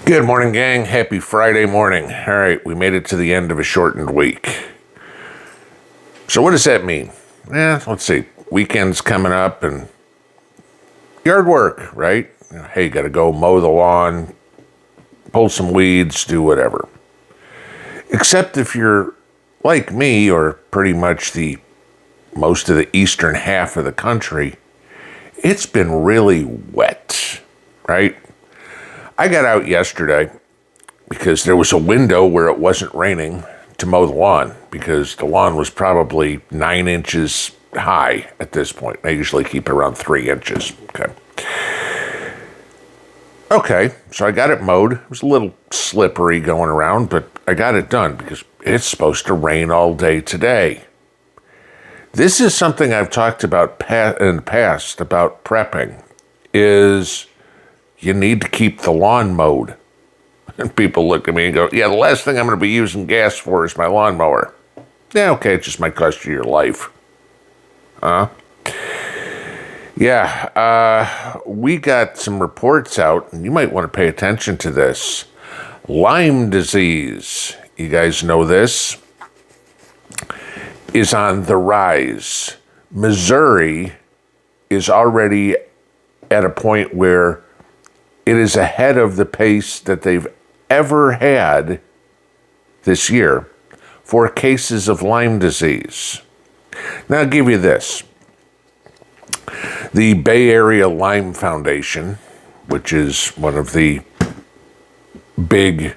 Good morning, gang. Happy Friday morning. All right, we made it to the end of a shortened week. So what does that mean? Let's see. Weekend's coming up and yard work, right? Hey, got to go mow the lawn, pull some weeds, do whatever. Except if you're like me or pretty much the most of the eastern half of the country, it's been really wet, right? I got out yesterday because there was a window where it wasn't raining to mow the lawn because the lawn was probably 9 inches high at this point. I usually keep it around 3 inches. Okay, so I got it mowed. It was a little slippery going around, but I got it done because it's supposed to rain all day today. This is something I've talked about in the past about prepping, is you need to keep the lawn mowed. And people look at me and go, yeah, the last thing I'm going to be using gas for is my lawnmower. Yeah, okay, it just might cost you your life. We got some reports out, and you might want to pay attention to this. Lyme disease, you guys know this, is on the rise. Missouri is already at a point where it is ahead of the pace that they've ever had this year for cases of Lyme disease. Now, I'll give you this. The Bay Area Lyme Foundation, which is one of the big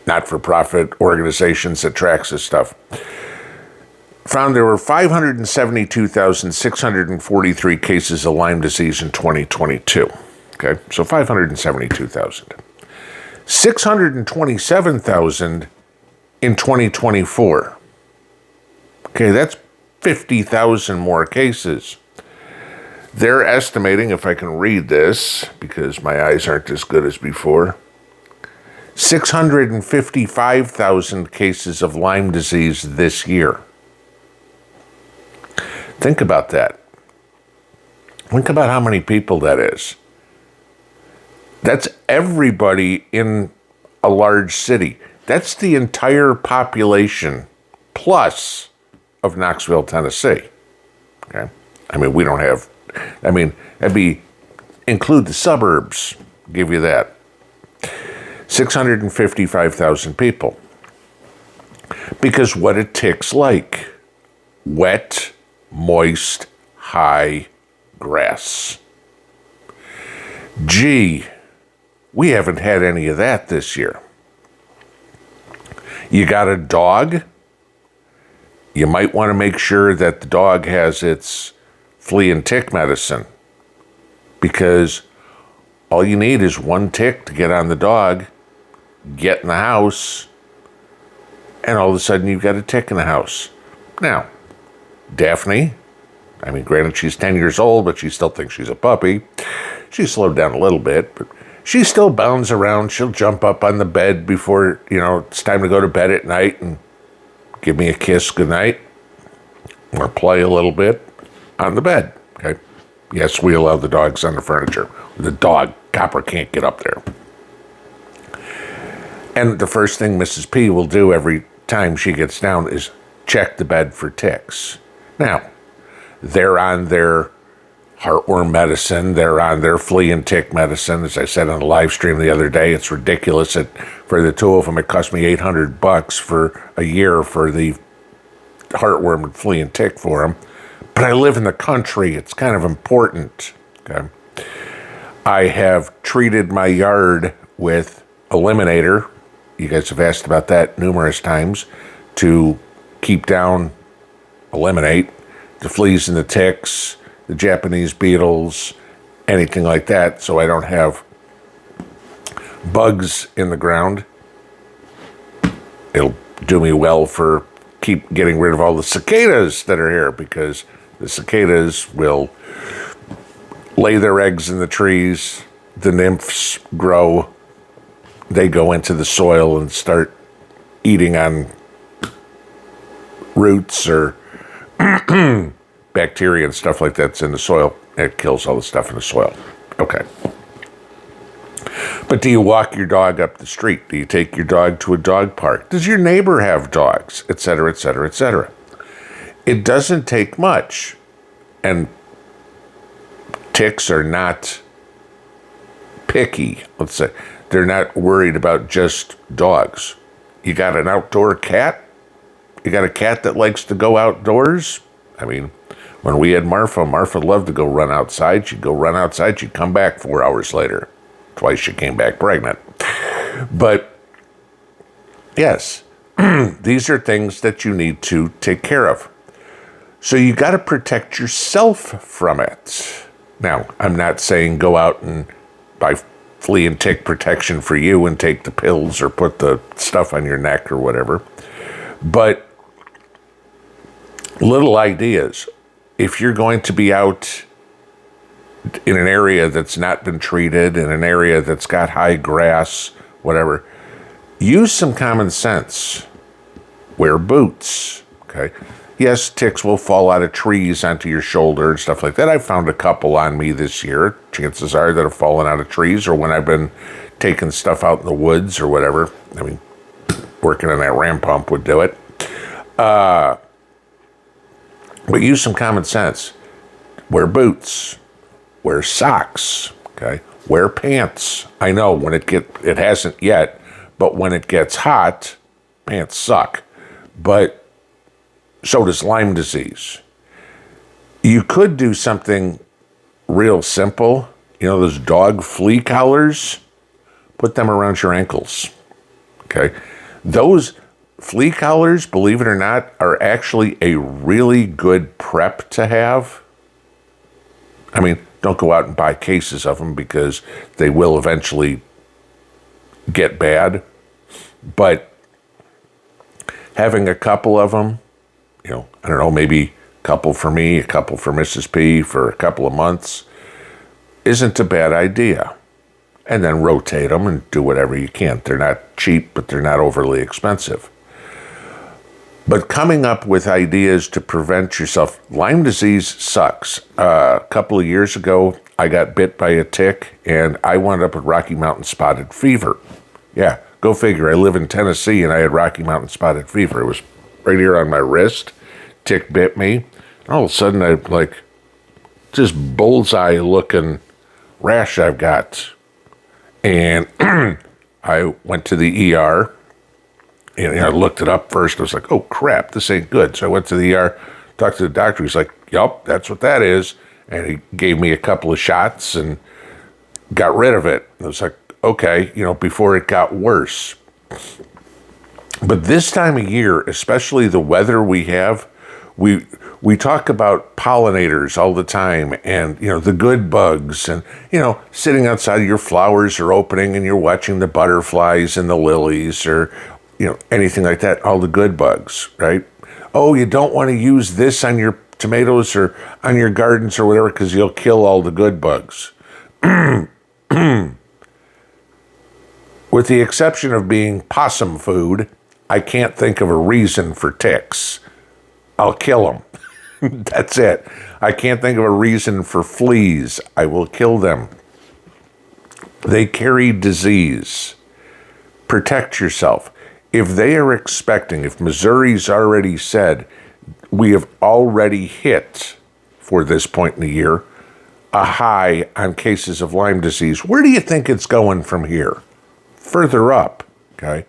not-for-profit organizations that tracks this stuff, found there were 572,643 cases of Lyme disease in 2022. Okay, so 572,000. 627,000 in 2024. Okay, that's 50,000 more cases. They're estimating, if I can read this, because my eyes aren't as good as before, 655,000 cases of Lyme disease this year. Think about that. Think about how many people that is. That's everybody in a large city. That's the entire population plus of Knoxville, Tennessee. Okay? We don't have, that'd be, include the suburbs, give you that. 655,000 people. Because what it ticks like, wet, moist, high grass. Gee, we haven't had any of that this year. You got a dog? You might want to make sure that the dog has its flea and tick medicine, because all you need is one tick to get on the dog, get in the house, and all of a sudden you've got a tick in the house. Now, Daphne, granted she's 10 years old, but she still thinks she's a puppy. She's slowed down a little bit, but she still bounds around. She'll jump up on the bed before, it's time to go to bed at night and give me a kiss goodnight or play a little bit on the bed, okay? Yes, we allow the dogs on the furniture. The dog, Copper, can't get up there. And the first thing Mrs. P will do every time she gets down is check the bed for ticks. Now, they're on their heartworm medicine, they're on their flea and tick medicine. As I said on a live stream the other day, it's ridiculous that for the two of them, it cost me $800 for a year for the heartworm and flea and tick for them. But I live in the country, it's kind of important. Okay. I have treated my yard with Eliminator. You guys have asked about that numerous times, to keep down, eliminate the fleas and the ticks, the Japanese beetles, anything like that, so I don't have bugs in the ground. It'll do me well for keep getting rid of all the cicadas that are here, because the cicadas will lay their eggs in the trees, the nymphs grow, they go into the soil and start eating on roots or bacteria and stuff like that's in the soil. It kills all the stuff in the soil. Okay. But do you walk your dog up the street? Do you take your dog to a dog park? Does your neighbor have dogs? Et cetera, et cetera, et cetera. It doesn't take much. And ticks are not picky, let's say. They're not worried about just dogs. You got an outdoor cat? You got a cat that likes to go outdoors? I mean, when we had Marfa loved to go run outside. She'd go run outside. She'd come back 4 hours later. Twice she came back pregnant. But yes, these are things that you need to take care of. So you got to protect yourself from it. Now, I'm not saying go out and buy flea and tick protection for you and take the pills or put the stuff on your neck or whatever. But little ideas. If you're going to be out in an area that's not been treated, in an area that's got high grass, whatever, use some common sense. Wear boots, okay? Yes, ticks will fall out of trees onto your shoulder and stuff like that. I've found a couple on me this year. Chances are that have fallen out of trees, or when I've been taking stuff out in the woods or whatever. I mean, working on that ram pump would do it. But use some common sense. Wear boots. Wear socks. Okay. Wear pants. I know when it hasn't yet, but when it gets hot, pants suck. But so does Lyme disease. You could do something real simple. You know, those dog flea collars? Put them around your ankles. Okay. Those flea collars, believe it or not, are actually a really good prep to have. I mean, don't go out and buy cases of them because they will eventually get bad. But having a couple of them, you know, I don't know, maybe a couple for me, a couple for Mrs. P for a couple of months, isn't a bad idea. And then rotate them and do whatever you can. They're not cheap, but they're not overly expensive. But coming up with ideas to prevent yourself. Lyme disease sucks. A couple of years ago, I got bit by a tick, and I wound up with Rocky Mountain spotted fever. Yeah, go figure. I live in Tennessee, and I had Rocky Mountain spotted fever. It was right here on my wrist. Tick bit me. And all of a sudden, I like just bullseye-looking rash I've got. And I went to the ER. And I looked it up first. I was like, oh, crap, this ain't good. So I went to the ER, talked to the doctor. He's like, yup, that's what that is. And he gave me a couple of shots and got rid of it. I was like, okay, you know, before it got worse. But this time of year, especially the weather we have, we talk about pollinators all the time and, you know, the good bugs and, you know, sitting outside, your flowers are opening and you're watching the butterflies and the lilies or, you know, anything like that, all the good bugs, right? Oh, you don't want to use this on your tomatoes or on your gardens or whatever because you'll kill all the good bugs. With the exception of being possum food, I can't think of a reason for ticks. I'll kill them. That's it. I can't think of a reason for fleas. I will kill them. They carry disease. Protect yourself. If they are expecting, if Missouri's already said, we have already hit, for this point in the year, a high on cases of Lyme disease, where do you think it's going from here? Further up, okay?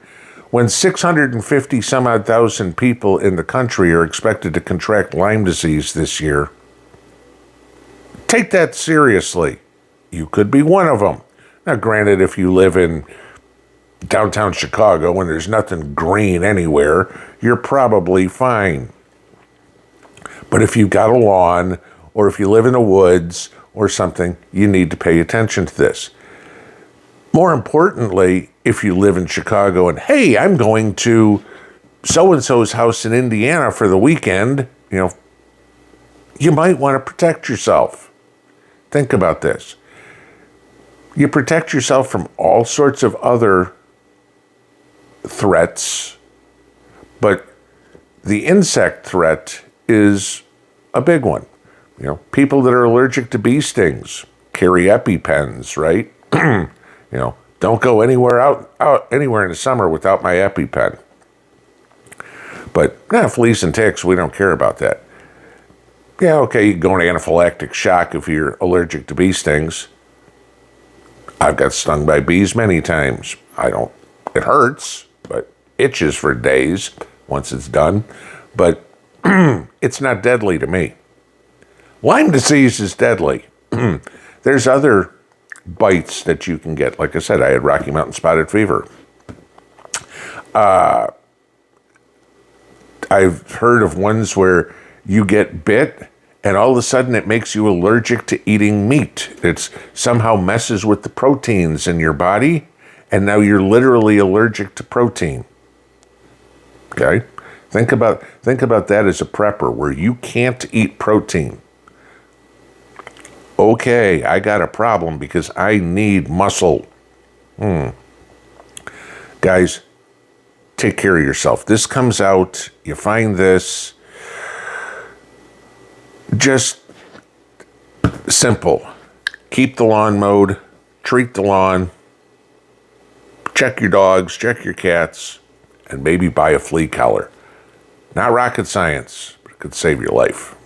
When 650 some odd thousand people in the country are expected to contract Lyme disease this year, take that seriously. You could be one of them. Now, granted, if you live in downtown Chicago when there's nothing green anywhere, you're probably fine. But if you've got a lawn or if you live in the woods or something, you need to pay attention to this. More importantly, if you live in Chicago and, hey, I'm going to so-and-so's house in Indiana for the weekend, you know, you might want to protect yourself. Think about this. You protect yourself from all sorts of other threats, but the insect threat is a big one. You know, people that are allergic to bee stings carry EpiPens, right? You know, Don't go anywhere anywhere in the summer without my EpiPen. But fleas and ticks, we don't care about that. Yeah, okay, you can go into anaphylactic shock if you're allergic to bee stings. I've got stung by bees many times. It hurts, but itches for days once it's done. But it's not deadly to me. Lyme disease is deadly. There's other bites that you can get. Like I said, I had Rocky Mountain spotted fever. I've heard of ones where you get bit and all of a sudden it makes you allergic to eating meat. It somehow messes with the proteins in your body, and now you're literally allergic to protein. Okay? Think about that as a prepper where you can't eat protein. Okay, I got a problem because I need muscle. Guys, take care of yourself. This comes out, you find this, just simple. Keep the lawn mowed, treat the lawn, check your dogs, check your cats, and maybe buy a flea collar. Not rocket science, but it could save your life.